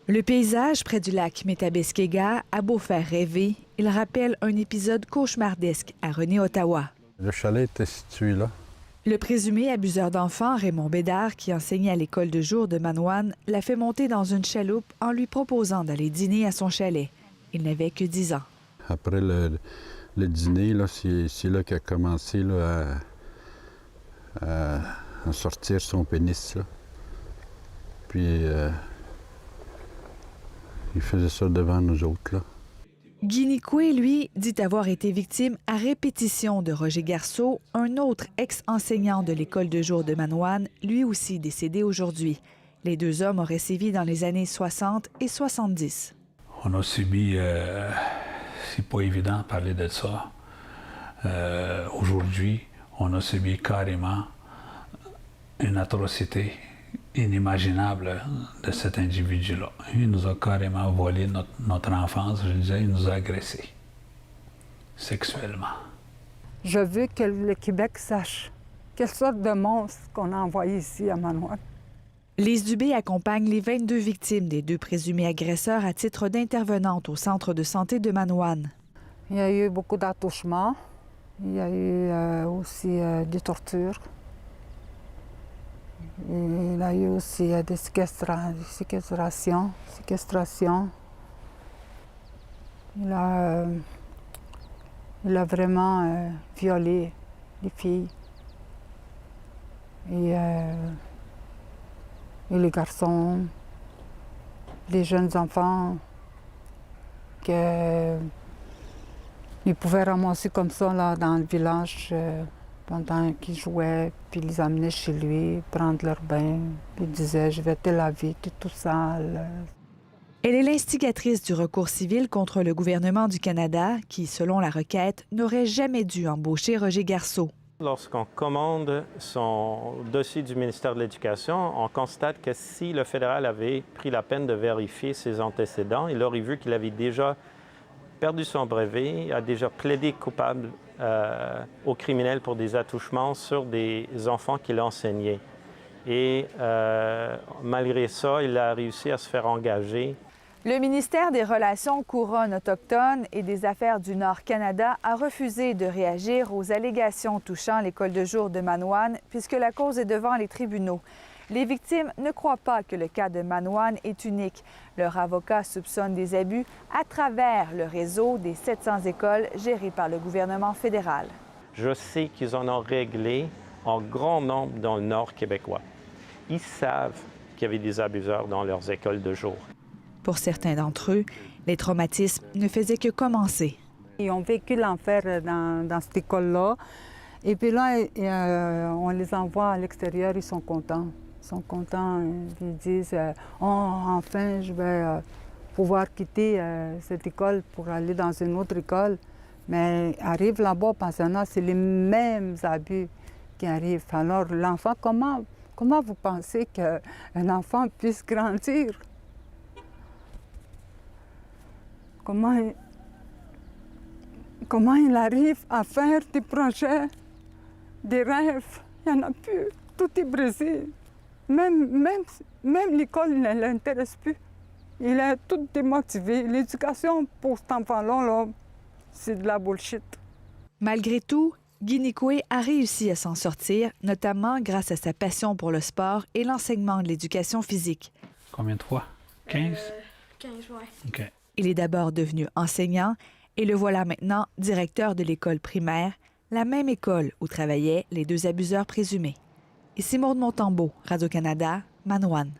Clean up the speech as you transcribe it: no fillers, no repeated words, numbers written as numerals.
Le paysage près du lac Métabeskéga a beau faire rêver, il rappelle un épisode cauchemardesque à René-Ottawa. Le chalet était situé là. Le présumé abuseur d'enfants, Raymond Bédard, qui enseignait à l'école de jour de Manoine, l'a fait monter dans une chaloupe en lui proposant d'aller dîner à son chalet. Il n'avait que 10 ans. Après le dîner, là, c'est là qu'a commencé là, à sortir son pénis. Là. Puis il faisait ça devant nous autres. Là. Guy Nicoué, lui, dit avoir été victime à répétition de Roger Garceau, un autre ex-enseignant de l'école de jour de Manoine, lui aussi décédé aujourd'hui. Les deux hommes auraient sévi dans les années 60 et 70. On a subi, c'est pas évident de parler de ça. Aujourd'hui, on a subi carrément une atrocité inimaginable de cet individu-là. Il nous a carrément volé notre enfance, je disais, il nous a agressés sexuellement. Je veux que le Québec sache quelle sorte de monstre qu'on a envoyé ici à Manoine. Lise Dubé accompagne les 22 victimes des deux présumés agresseurs à titre d'intervenante au centre de santé de Manoine. Il y a eu beaucoup d'attouchements. Il y a eu aussi des tortures. Il y a eu aussi des séquestrations. Il a vraiment violé les filles et les garçons, les jeunes enfants qu'il pouvait ramasser comme ça là, dans le village pendant qu'ils jouaient, puis les amener chez lui, prendre leur bain. Puis il disait « Je vais te laver, tu es tout sale ». Elle est l'instigatrice du recours civil contre le gouvernement du Canada qui, selon la requête, n'aurait jamais dû embaucher Roger Garceau. Lorsqu'on commande son dossier du ministère de l'Éducation, on constate que si le fédéral avait pris la peine de vérifier ses antécédents, il aurait vu qu'il avait déjà perdu son brevet, a déjà plaidé coupable au criminel pour des attouchements sur des enfants qu'il enseignait. Et malgré ça, il a réussi à se faire engager. Le ministère des Relations couronnes autochtones et des Affaires du Nord-Canada a refusé de réagir aux allégations touchant l'école de jour de Manoine puisque la cause est devant les tribunaux. Les victimes ne croient pas que le cas de Manoine est unique. Leur avocat soupçonne des abus à travers le réseau des 700 écoles gérées par le gouvernement fédéral. Je sais qu'ils en ont réglé en grand nombre dans le Nord québécois. Ils savent qu'il y avait des abuseurs dans leurs écoles de jour. Pour certains d'entre eux, les traumatismes ne faisaient que commencer. Ils ont vécu l'enfer dans cette école-là. Et puis là, on les envoie à l'extérieur, ils sont contents. Ils sont contents, ils disent « Oh, enfin, je vais pouvoir quitter cette école pour aller dans une autre école. » Mais arrive là-bas au pensionnat, c'est les mêmes abus qui arrivent. Alors l'enfant, comment vous pensez qu'un enfant puisse grandir? Comment il arrive à faire des projets, des rêves? Il n'y en a plus. Tout est brisé. Même l'école ne l'intéresse plus. Il est tout démotivé. L'éducation pour cet enfant-là, là, c'est de la bullshit. Malgré tout, Guy Nicoué a réussi à s'en sortir, notamment grâce à sa passion pour le sport et l'enseignement de l'éducation physique. Combien de fois? 15? 15, oui. OK. Il est d'abord devenu enseignant et le voilà maintenant directeur de l'école primaire, la même école où travaillaient les deux abuseurs présumés. Ici Maude Montembeault, Radio-Canada, Manoine.